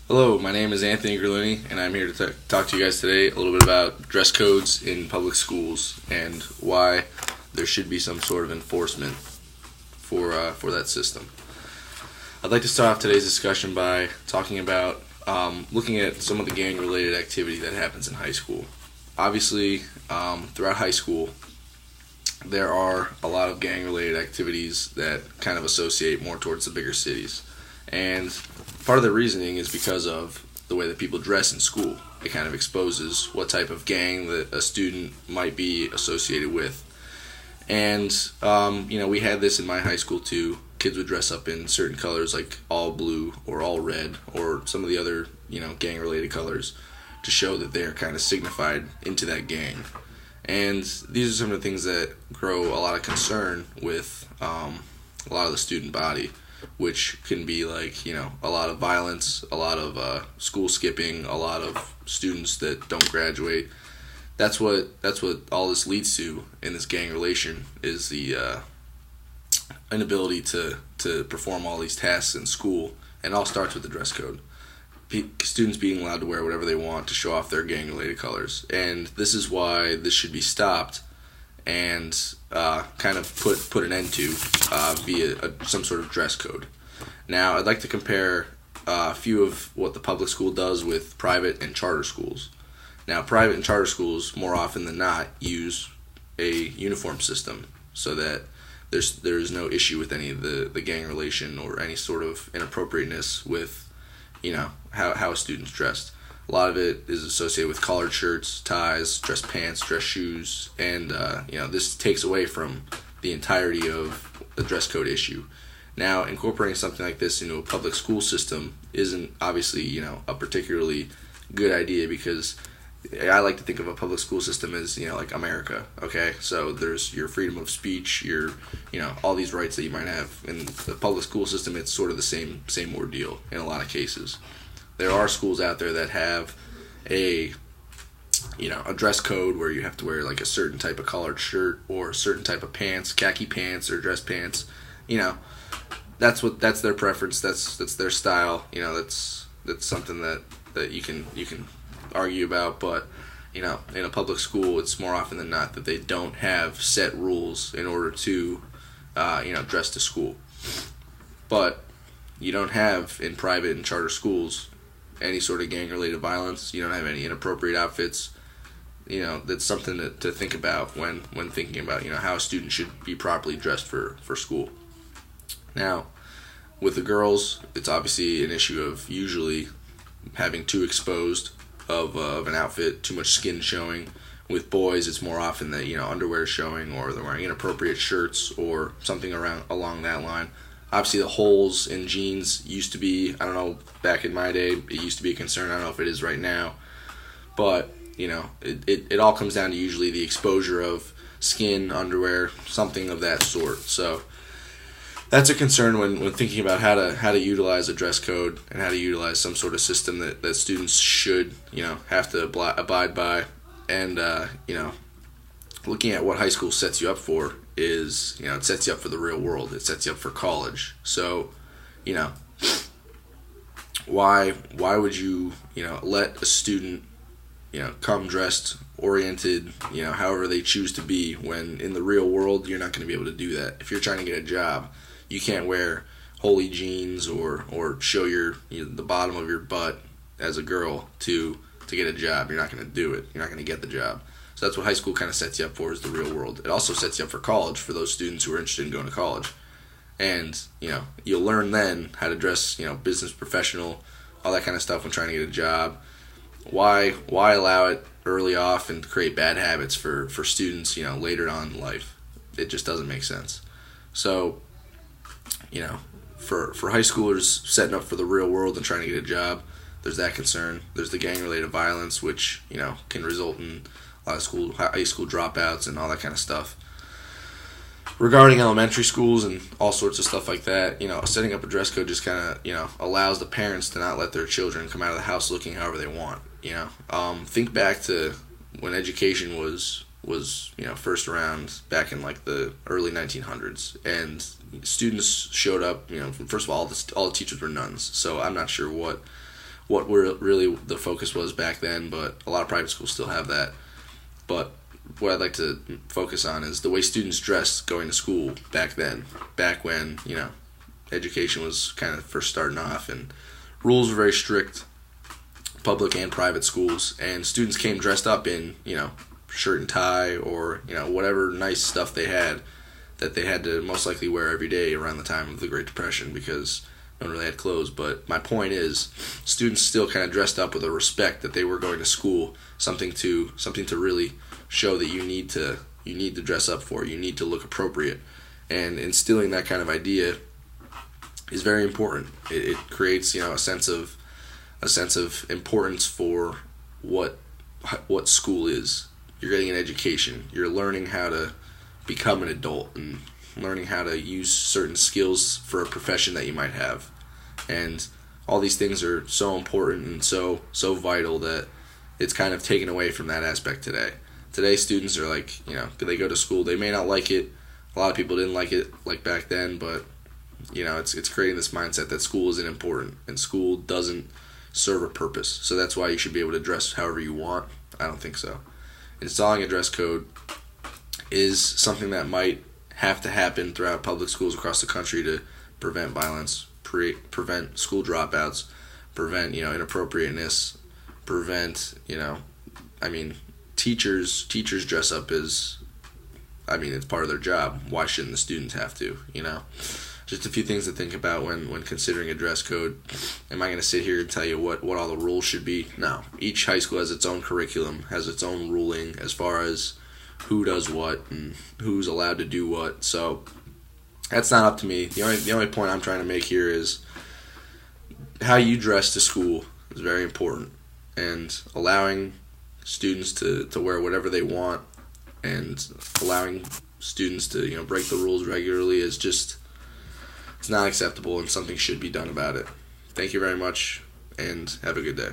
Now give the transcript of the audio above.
Hello, my name is Anthony Grillini, and I'm here to talk to you guys today a little bit about dress codes in public schools and why there should be some sort of enforcement for that system. I'd like to start off today's discussion by talking about looking at some of the gang-related activity that happens in high school. Obviously, throughout high school, there are a lot of gang-related activities that kind of associate more towards the bigger cities. And part of the reasoning is because of the way that people dress in school. It kind of exposes what type of gang that a student might be associated with. And, we had this in my high school too. Kids would dress up in certain colors like all blue or all red or some of the other, gang-related colors to show that they're kind of signified into that gang. And these are some of the things that grow a lot of concern with a lot of the student body, which can be like, a lot of violence, a lot of school skipping, a lot of students that don't graduate. That's what all this leads to in this gang relation is the inability to perform all these tasks in school, and it all starts with the dress code. Students being allowed to wear whatever they want to show off their gang-related colors, and this is why this should be stopped and kind of put an end to via some sort of dress code. Now, I'd like to compare a few of what the public school does with private and charter schools. Now, private and charter schools, more often than not, use a uniform system so that there is no issue with any of the gang relation or any sort of inappropriateness with, how a student's dressed. A lot of it is associated with collared shirts, ties, dress pants, dress shoes, and this takes away from the entirety of the dress code issue. Now, incorporating something like this into a public school system isn't obviously, a particularly good idea, because I like to think of a public school system as, like America, okay? So there's your freedom of speech, your, all these rights that you might have. In the public school system, it's sort of the same ordeal in a lot of cases. There are schools out there that have a dress code where you have to wear like a certain type of collared shirt or a certain type of pants, khaki pants or dress pants. That's their preference. That's their style. That's something that you can argue about. But in a public school, it's more often than not that they don't have set rules in order to dress to school. But you don't have in private and charter schools any sort of gang-related violence. You don't have any inappropriate outfits. That's something to think about when thinking about, how a student should be properly dressed for school. Now, with the girls, it's obviously an issue of usually having too exposed of an outfit, too much skin showing. With boys, it's more often that, underwear is showing, or they're wearing inappropriate shirts or something along that line. Obviously, the holes in jeans used to be, I don't know, back in my day, it used to be a concern. I don't know if it is right now. But, it all comes down to usually the exposure of skin, underwear, something of that sort. So that's a concern when thinking about how to utilize a dress code and how to utilize some sort of system that students should, have to abide by. And, looking at what high school sets you up for is, it sets you up for the real world. It sets you up for college. So, why would you, let a student, come dressed, oriented, however they choose to be, when in the real world you're not going to be able to do that. If you're trying to get a job, you can't wear holey jeans or show the bottom of your butt as a girl to get a job. You're not going to do it. You're not going to get the job. So that's what high school kind of sets you up for, is the real world. It also sets you up for college for those students who are interested in going to college. And, you'll learn then how to dress, business professional, all that kind of stuff when trying to get a job. Why allow it early off and create bad habits for students, later on in life? It just doesn't make sense. So, for high schoolers setting up for the real world and trying to get a job, there's that concern. There's the gang-related violence, which, can result in a lot of high school dropouts and all that kind of stuff. Regarding elementary schools and all sorts of stuff like that, setting up a dress code just kind of, allows the parents to not let their children come out of the house looking however they want. Think back to when education was first around back in like the early 1900s, and students showed up. First of all the teachers were nuns, so I'm not sure what what were really the focus was back then, but a lot of private schools still have that. But what I'd like to focus on is the way students dressed going to school back then, back when, education was kind of first starting off, and rules were very strict, public and private schools, and students came dressed up in, shirt and tie, or, whatever nice stuff they had that they had to most likely wear every day around the time of the Great Depression, because no one really had clothes. But my point is, students still kind of dressed up with a respect that they were going to school, something to really show that you need to dress up for, you need to look appropriate, and instilling that kind of idea is very important. It creates a sense of importance for what school is. You're getting an education. You're learning how to become an adult and learning how to use certain skills for a profession that you might have. And all these things are so important and so vital that it's kind of taken away from that aspect today. Today students are like, they go to school, they may not like it. A lot of people didn't like it like back then, but it's creating this mindset that school isn't important and school doesn't serve a purpose. So that's why you should be able to dress however you want. I don't think so. Installing a dress code is something that might have to happen throughout public schools across the country to prevent violence, prevent school dropouts, prevent inappropriateness, prevent teachers dress up as, it's part of their job. Why shouldn't the students have to? Just a few things to think about when considering a dress code. Am I going to sit here and tell you what all the rules should be? No. Each high school has its own curriculum, has its own ruling as far as who does what and who's allowed to do what. So that's not up to me. The only point I'm trying to make here is how you dress to school is very important, and allowing students to wear whatever they want and allowing students to break the rules regularly is just, it's not acceptable, and something should be done about it. Thank you very much, and have a good day.